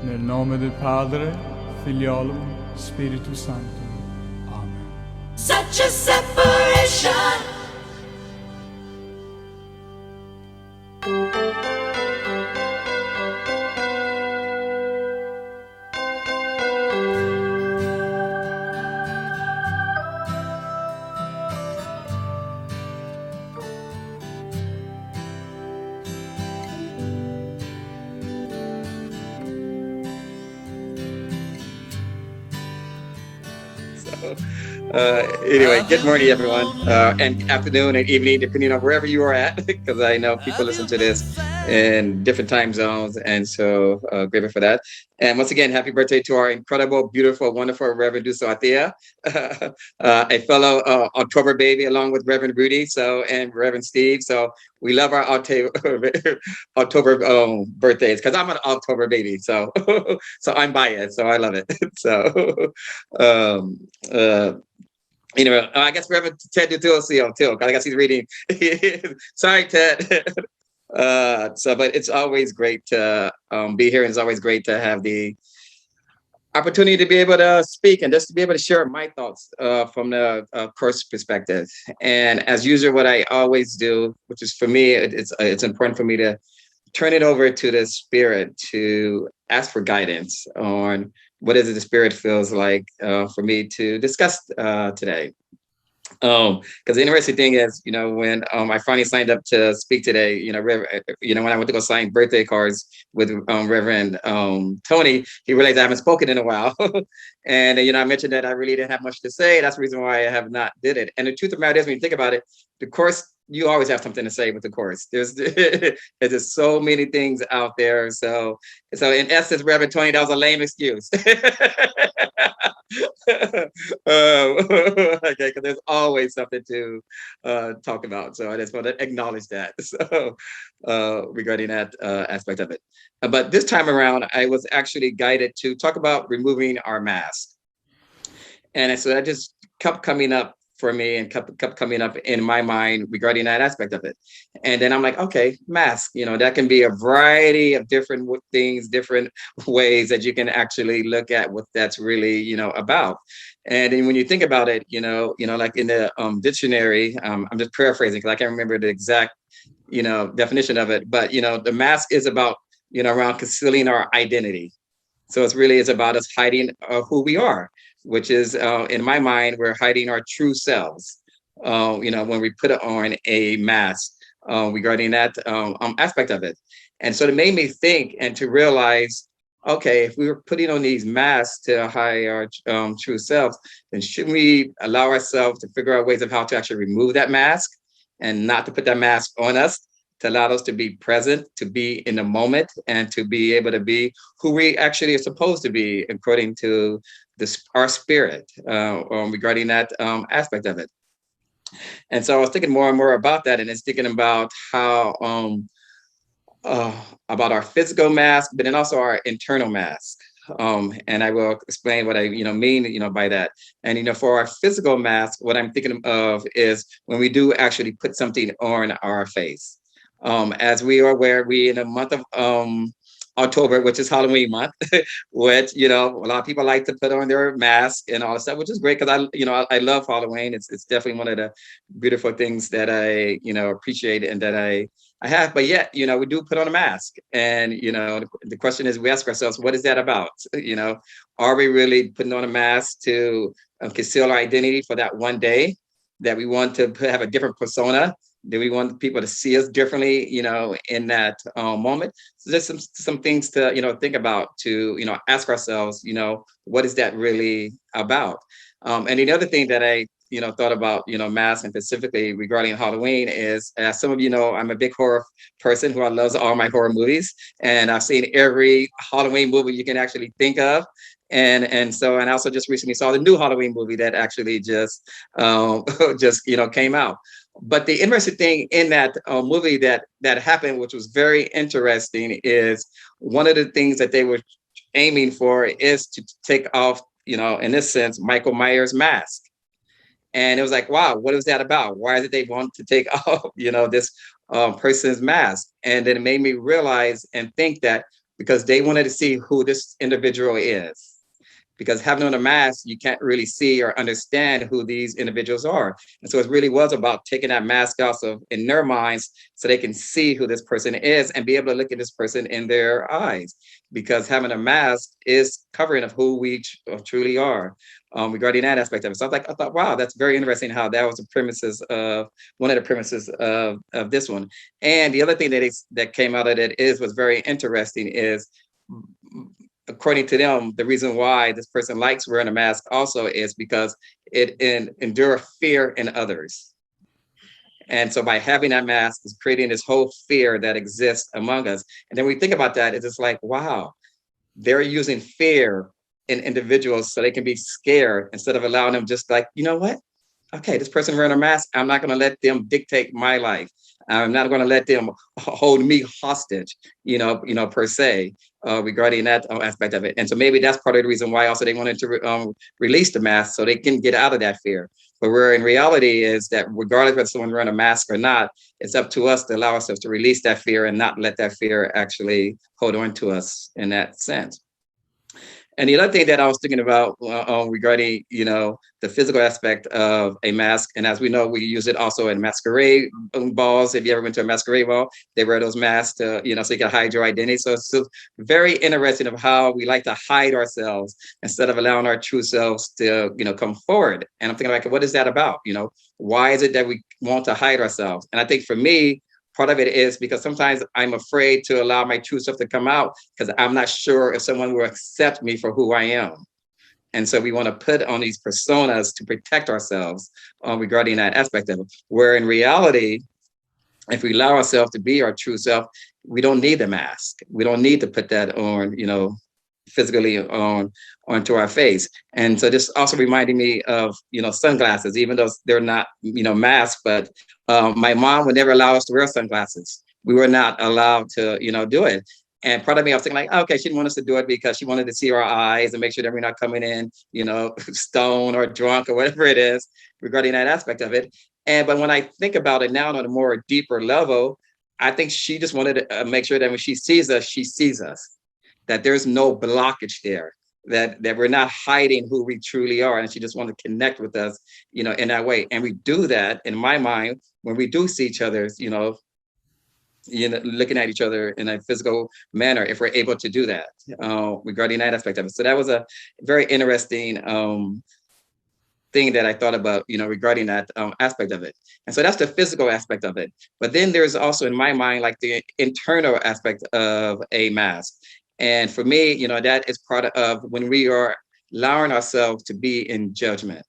Nel nome del Padre, Figliolo, Spirito Santo. Amen. Such a separation. Anyway, good morning, everyone, and afternoon and evening, depending on wherever you are at, because I know people listen to this in different time zones, and so grateful for that. And once again, happy birthday to our incredible, beautiful, wonderful Reverend Duso Atia, a fellow October baby, along with Reverend Rudy, and Reverend Steve. So we love our October birthdays because I'm an October baby, so so I'm biased, so I love it. So. Um, uh, I guess Reverend Ted Dutuocio too. I guess he's reading. Sorry, Ted. But it's always great to be here, and it's always great to have the opportunity to be able to speak and just to be able to share my thoughts from the course perspective. And as usual, what I always do, which is for me, it's important for me to turn it over to the spirit to ask for guidance on what is it the spirit feels like for me to discuss today. Because the interesting thing is, when I finally signed up to speak today, when I went to go sign birthday cards with Reverend Tony, he realized I haven't spoken in a while, and I mentioned that I really didn't have much to say. That's the reason why I have not did it. And the truth of the matter is, when you think about it, the course, you always have something to say with the course. There's just so many things out there. So in essence, Reverend Tony, that was a lame excuse. Okay, because there's always something to talk about. So I just want to acknowledge that. So regarding that aspect of it. But this time around, I was actually guided to talk about removing our mask. And so that just kept coming up for me and kept coming up in my mind regarding that aspect of it. And then I'm like, okay, mask, that can be a variety of different things, different ways that you can actually look at what that's really, about. And then when you think about it, like in the dictionary, I'm just paraphrasing because I can't remember the exact, definition of it. But, the mask is about, around concealing our identity. So it's about us hiding who we are, which is, in my mind, we're hiding our true selves, when we put on a mask regarding that aspect of it. And so it made me think and to realize, okay, if we were putting on these masks to hide our true selves, then shouldn't we allow ourselves to figure out ways of how to actually remove that mask and not to put that mask on us, to allow us to be present, to be in the moment, and to be able to be who we actually are supposed to be according to our spirit regarding that aspect of it. And so I was thinking more and more about that, and it's thinking about how about our physical mask, but then also our internal mask. And I will explain what I mean by that. And for our physical mask, what I'm thinking of is when we do actually put something on our face. As we are aware, we in the month of October, which is Halloween month, which a lot of people like to put on their mask and all that stuff, which is great because I love Halloween. It's definitely one of the beautiful things that I appreciate and that I have. But yet, we do put on a mask, and the question is, we ask ourselves, what is that about? Are we really putting on a mask to conceal our identity for that one day? That we want to have a different persona? Do we want people to see us differently, in that moment? So there's some things to, think about, to, ask ourselves, what is that really about? And the other thing that I, thought about, masks, and specifically regarding Halloween is, as some of you know, I'm a big horror person who loves all my horror movies. And I've seen every Halloween movie you can actually think of. And I also just recently saw the new Halloween movie that actually just came out. But the interesting thing in that movie that happened, which was very interesting, is one of the things that they were aiming for is to take off, in this sense, Michael Myers' mask. And it was like, wow, what is that about? Why did they want to take off, this person's mask? And then it made me realize and think that because they wanted to see who this individual is. Because having on a mask, you can't really see or understand who these individuals are. And so it really was about taking that mask off of in their minds so they can see who this person is and be able to look at this person in their eyes. Because having a mask is covering of who we truly are, regarding that aspect of it. So I thought, wow, that's very interesting how that was the premises of one of the premises of this one. And the other thing that came out of it was very interesting is, according to them, the reason why this person likes wearing a mask also is because it endure fear in others. And so by having that mask is creating this whole fear that exists among us. And then we think about that, it's just like, wow, they're using fear in individuals so they can be scared instead of allowing them just like, you know what? Okay, this person wearing a mask, I'm not going to let them dictate my life. I'm not going to let them hold me hostage, per se, regarding that aspect of it. And so maybe that's part of the reason why also they wanted to release the mask so they can get out of that fear. But where in reality is that regardless whether someone's wearing a mask or not, it's up to us to allow ourselves to release that fear and not let that fear actually hold on to us in that sense. And the other thing that I was thinking about regarding, the physical aspect of a mask, and as we know, we use it also in masquerade balls. If you ever went to a masquerade ball, they wear those masks to, so you can hide your identity. So it's very interesting of how we like to hide ourselves instead of allowing our true selves to, come forward. And I'm thinking like, what is that about? Why is it that we want to hide ourselves? And I think for me, part of it is because sometimes I'm afraid to allow my true self to come out because I'm not sure if someone will accept me for who I am. And so we want to put on these personas to protect ourselves regarding that aspect of it. Where in reality, if we allow ourselves to be our true self, we don't need the mask. We don't need to put that on, physically onto our face. And so this also reminded me of, sunglasses, even though they're not, masks, but my mom would never allow us to wear sunglasses. We were not allowed to, do it. And part of me, I was thinking like, okay, she didn't want us to do it because she wanted to see our eyes and make sure that we're not coming in, stoned or drunk or whatever it is regarding that aspect of it. But when I think about it now on a more deeper level, I think she just wanted to make sure that when she sees us, that there's no blockage there, that we're not hiding who we truly are. And she just wanted to connect with us, in that way. And we do that, in my mind, when we do see each other, looking at each other in a physical manner, if we're able to do that regarding that aspect of it. So that was a very interesting thing that I thought about, regarding that aspect of it. And so that's the physical aspect of it. But then there's also in my mind, like the internal aspect of a mask. And for me, that is part of when we are allowing ourselves to be in judgment,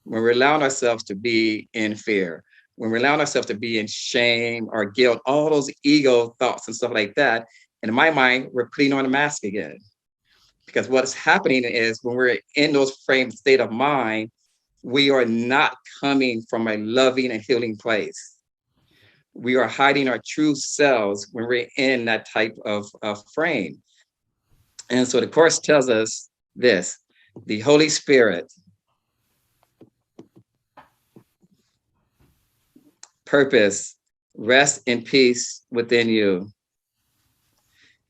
when we're allowing ourselves to be in fear, when we're allowing ourselves to be in shame or guilt, all those ego thoughts and stuff like that. And in my mind, we're putting on a mask again. Because what's happening is when we're in those framed state of mind, we are not coming from a loving and healing place. We are hiding our true selves when we're in that type of frame. And so the Course tells us this: the Holy Spirit, purpose, rest in peace within you.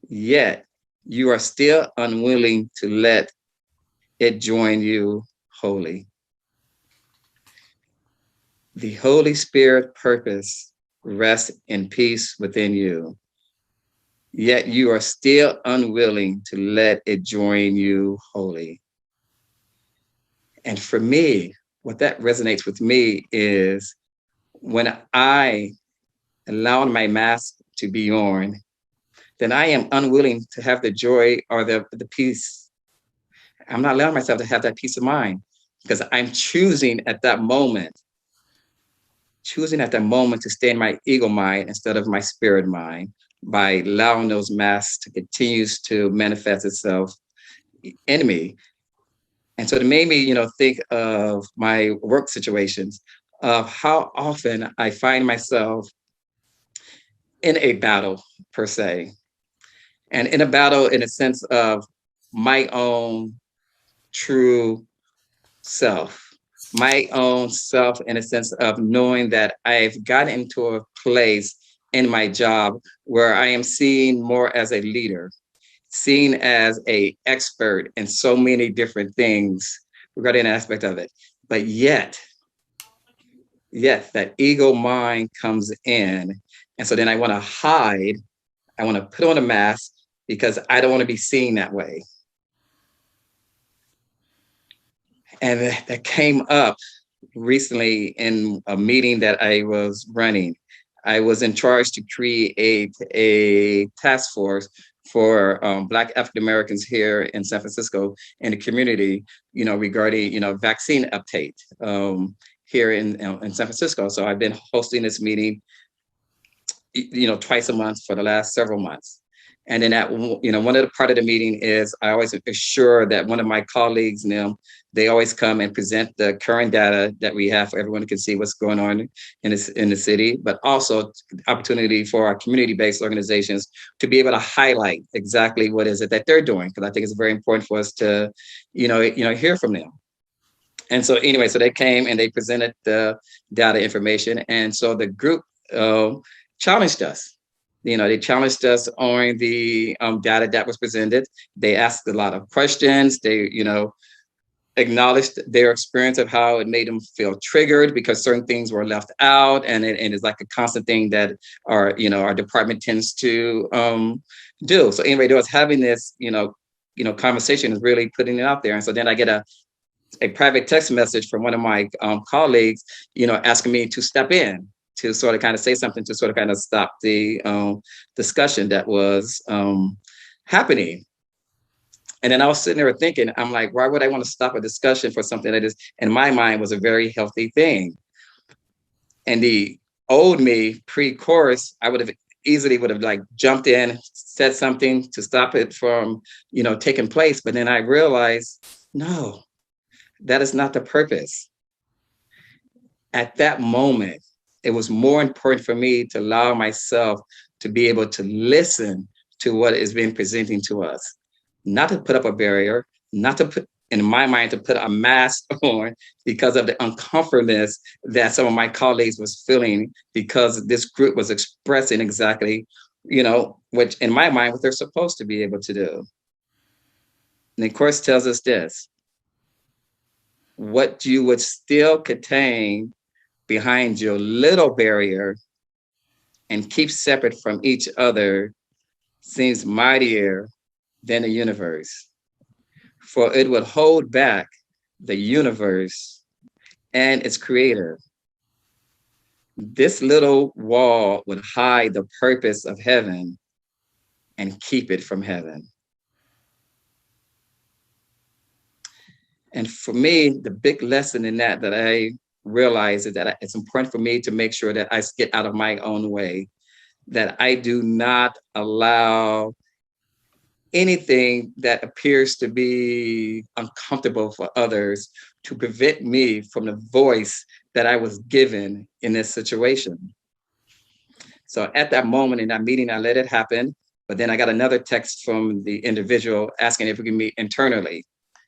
Yet you are still unwilling to let it join you wholly. The Holy Spirit purpose, rest in peace within you. Yet you are still unwilling to let it join you wholly. And for me, what that resonates with me is when I allow my mask to be on, then I am unwilling to have the joy or the peace. I'm not allowing myself to have that peace of mind because I'm choosing at that moment to stay in my ego mind instead of my spirit mind, by allowing those masks to continue to manifest itself in me. And so it made me, think of my work situations, of how often I find myself in a battle per se, and in a battle in a sense of my own true self, my own self in a sense of knowing that I've gotten into a place in my job where I am seen more as a leader, seen as a expert in so many different things regarding an aspect of it. But yet that ego mind comes in. And so then I want to hide, I want to put on a mask because I don't want to be seen that way. And that came up recently in a meeting that I was running. I was in charge to create a task force for Black African Americans here in San Francisco in the community, regarding, vaccine uptake here in San Francisco. So I've been hosting this meeting, twice a month for the last several months. And then one of the part of the meeting is I always assure that one of my colleagues, they always come and present the current data that we have for everyone who can see what's going on in the city, but also opportunity for our community-based organizations to be able to highlight exactly what is it that they're doing, because I think it's very important for us to, hear from them. And so anyway, so they came and they presented the data information, and so the group challenged us. They challenged us on the data that was presented. They asked a lot of questions. They, acknowledged their experience of how it made them feel triggered because certain things were left out. And it's like a constant thing that our department tends to do. So anyway, there was having this, conversation is really putting it out there. And so then I get a private text message from one of my colleagues, asking me to step in, to sort of kind of say something to sort of kind of stop the discussion that was happening. And then I was sitting there thinking, I'm like, why would I want to stop a discussion for something that is, in my mind, was a very healthy thing? And the old me pre-course, I would have like jumped in, said something to stop it from, taking place. But then I realized, no, that is not the purpose. At that moment, it was more important for me to allow myself to be able to listen to what is being presenting to us, not to put up a barrier, not to put, in my mind, to put a mask on because of the uncomfortableness that some of my colleagues was feeling because this group was expressing exactly, which in my mind, what they're supposed to be able to do. And the course tells us this: what you would still contain behind your little barrier and keep separate from each other seems mightier than the universe, for it would hold back the universe and its creator. This little wall would hide the purpose of heaven and keep it from heaven. And for me, the big lesson in that I realize is that it's important for me to make sure that I get out of my own way, that I do not allow anything that appears to be uncomfortable for others to prevent me from the voice that I was given in this situation. So at that moment in that meeting, I let it happen. But then I got another text from the individual asking if we can meet internally,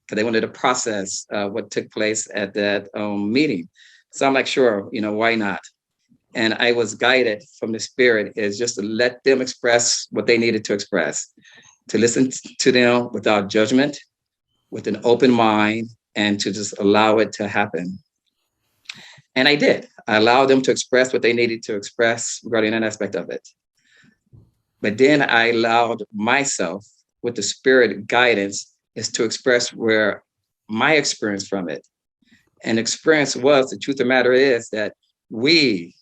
because they wanted to process what took place at that meeting. So I'm like, sure, why not? And I was guided from the spirit is just to let them express what they needed to express, to listen to them without judgment, with an open mind, and to just allow it to happen. And I did. I allowed them to express what they needed to express regarding that aspect of it. But then I allowed myself, with the spirit guidance, is to express where my experience from it. And experience was, the truth of the matter is that we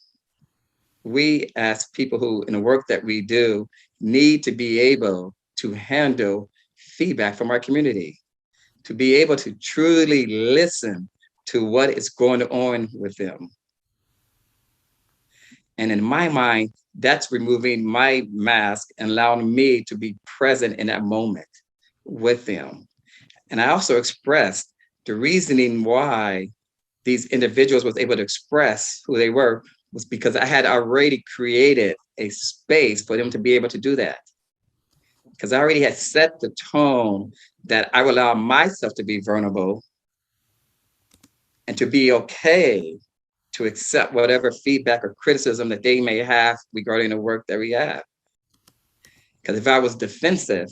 as people who, in the work that we do, need to be able to handle feedback from our community, to be able to truly listen to what is going on with them. And in my mind, that's removing my mask and allowing me to be present in that moment with them. And I also expressed the reasoning why these individuals was able to express who they were was because I had already created a space for them to be able to do that. Because I already had set the tone that I would allow myself to be vulnerable and to be okay to accept whatever feedback or criticism that they may have regarding the work that we have. Because if I was defensive,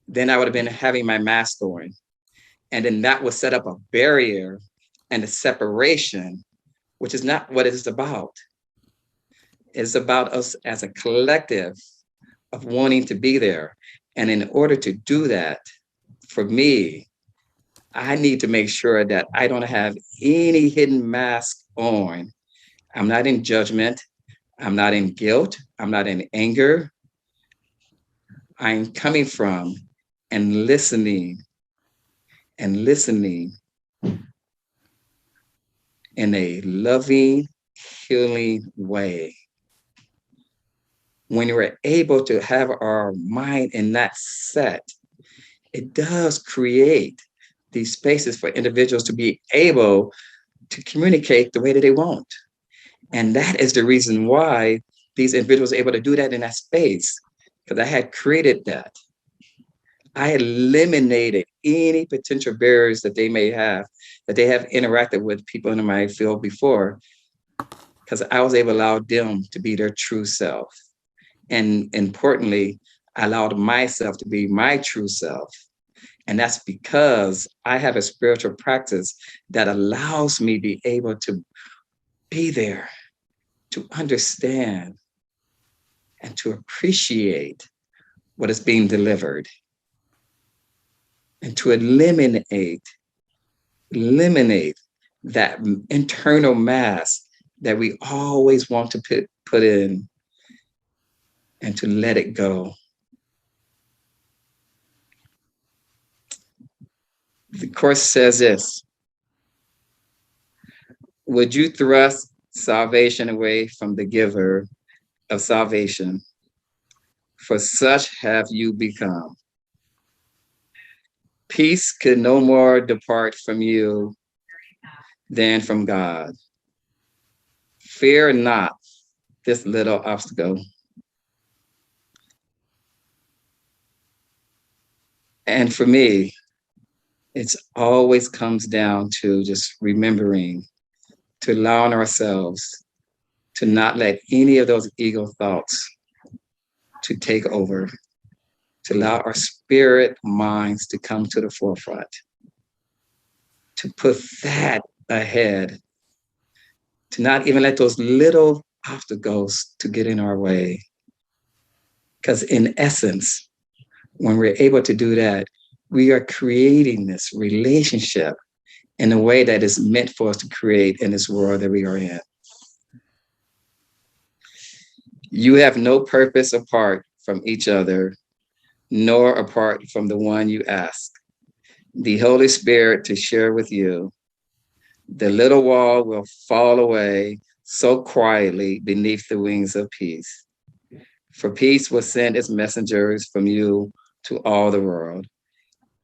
then I would have been having my mask on. And then that would set up a barrier and a separation, which is not what it is about. It's about us as a collective of wanting to be there. And in order to do that, for me, I need to make sure that I don't have any hidden mask on. I'm not in judgment. I'm not in guilt. I'm not in anger. I'm coming from and listening in a loving, healing way. When we're able to have our mind in that set, it does create these spaces for individuals to be able to communicate the way that they want. And that is the reason why these individuals are able to do that in that space, because I had created that. I eliminated any potential barriers that they may have, that they have interacted with people in my field before, because I was able to allow them to be their true self. And importantly, I allowed myself to be my true self. And that's because I have a spiritual practice that allows me to be able to be there, to understand, and to appreciate what is being delivered, and to eliminate that internal mask that we always want to put in, and to let it go. The Course says this: would you thrust salvation away from the giver of salvation? For such have you become. Peace could no more depart from you than from God. Fear not this little obstacle. And for me, it always comes down to just remembering to allow ourselves to not let any of those ego thoughts to take over, to allow our spirit minds to come to the forefront, to put that ahead, to not even let those little obstacles to get in our way. Because in essence, when we're able to do that, we are creating this relationship in a way that is meant for us to create in this world that we are in. You have no purpose apart from each other, nor apart from the one you ask. The Holy Spirit to share with you. The little wall will fall away so quietly beneath the wings of peace. For peace will send its messengers from you to all the world,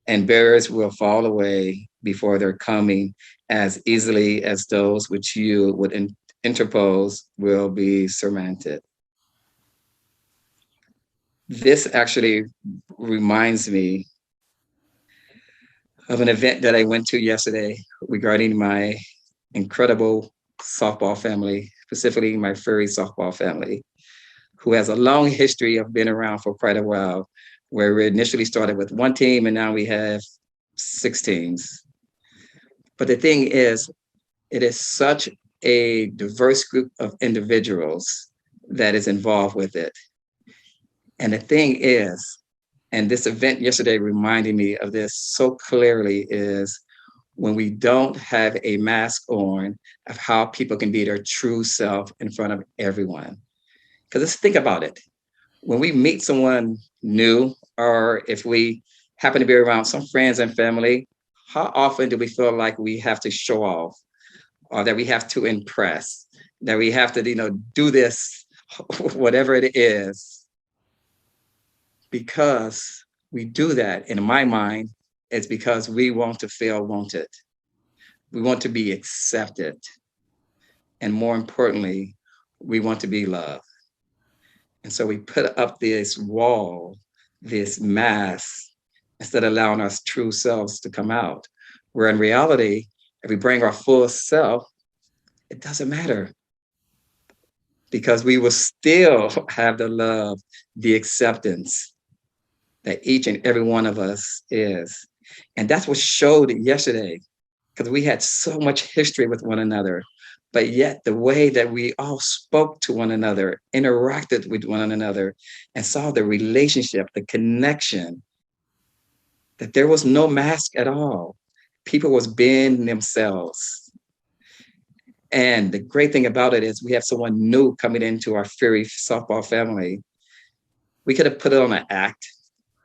and barriers will fall away before their coming as easily as those which you would interpose will be surmounted. This actually reminds me of an event that I went to yesterday regarding my incredible softball family, specifically my furry softball family, who has a long history of being around for quite a while, where we initially started with one team and now we have 6 teams. But the thing is, it is such a diverse group of individuals that is involved with it. And the thing is, and this event yesterday reminded me of this so clearly, is when we don't have a mask on of how people can be their true self in front of everyone. Because let's think about it. When we meet someone new, or if we happen to be around some friends and family, how often do we feel like we have to show off, or that we have to impress, that we have to, do this, whatever it is? Because we do that, in my mind, it's because we want to feel wanted. We want to be accepted. And more importantly, we want to be loved. And so we put up this wall, this mask, instead of allowing our true selves to come out. Where in reality, if we bring our full self, it doesn't matter. Because we will still have the love, the acceptance, that each and every one of us is. And that's what showed yesterday, because we had so much history with one another, but yet the way that we all spoke to one another, interacted with one another, and saw the relationship, the connection, that there was no mask at all. People was being themselves. And the great thing about it is we have someone new coming into our Fury softball family. We could have put it on an act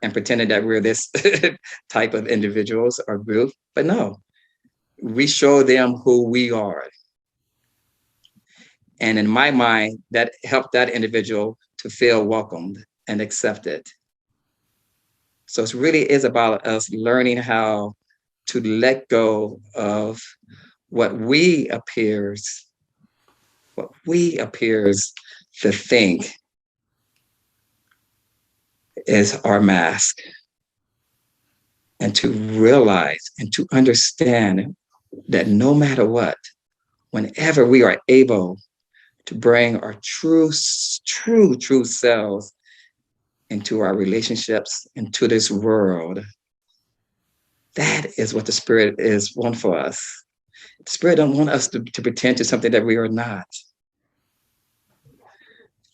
and pretended that we're this type of individuals or group, but no, we show them who we are. And in my mind, that helped that individual to feel welcomed and accepted. So it really is about us learning how to let go of what we appears to think is our mask, and to realize and to understand that no matter what, whenever we are able to bring our true selves into our relationships, into this world, that is what the Spirit is want for us. The Spirit don't want us to pretend to something that we are not.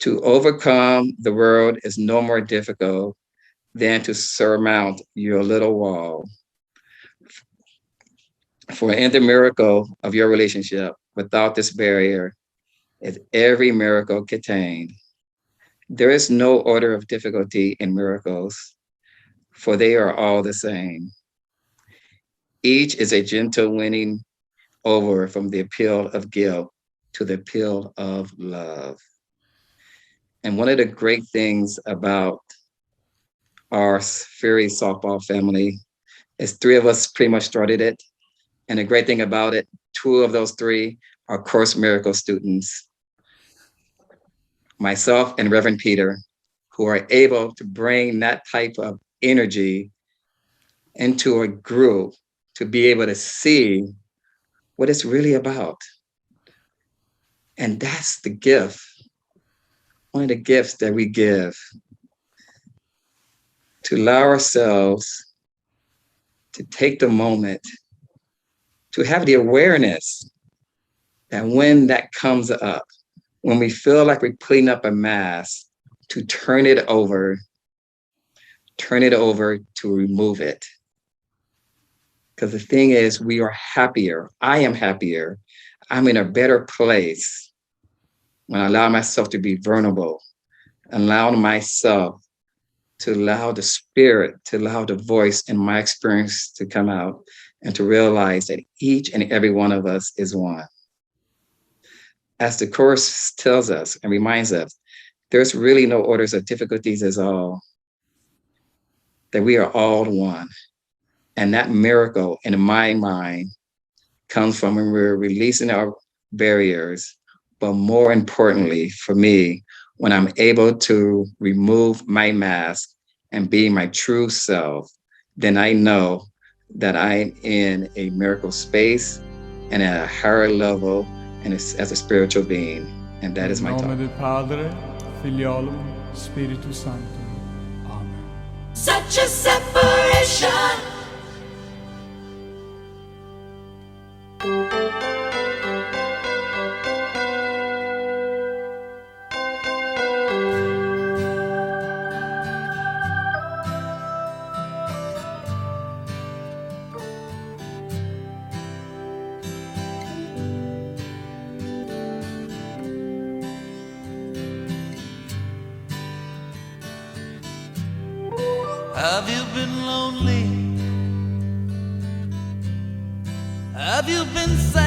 To overcome the world is no more difficult than to surmount your little wall. For in the miracle of your relationship, without this barrier, is every miracle contained. There is no order of difficulty in miracles, for they are all the same. Each is a gentle winning over from the appeal of guilt to the appeal of love. And one of the great things about our Fury softball family is 3 of us pretty much started it. And the great thing about it, 2 of those 3 are Course Miracle students, myself and Reverend Peter, who are able to bring that type of energy into a group to be able to see what it's really about. And that's the gift, one of the gifts that we give, to allow ourselves to take the moment, to have the awareness that when that comes up, when we feel like we're putting up a mask, to turn it over to remove it. Because the thing is, we are happier. I am happier. I'm in a better place when I allow myself to be vulnerable, allowing myself to allow the Spirit, to allow the voice in my experience to come out, and to realize that each and every one of us is one. As the Course tells us and reminds us, there's really no orders of difficulties at all, that we are all one. And that miracle in my mind comes from when we're releasing our barriers, but more importantly for me, when I'm able to remove my mask and be my true self, then I know that I'm in a miracle space and at a higher level and as a spiritual being. And that is my In talk. nome del Padre, Figliolo, Spirito Santo. Amen. Such a separation. Have you been lonely? Have you been sad?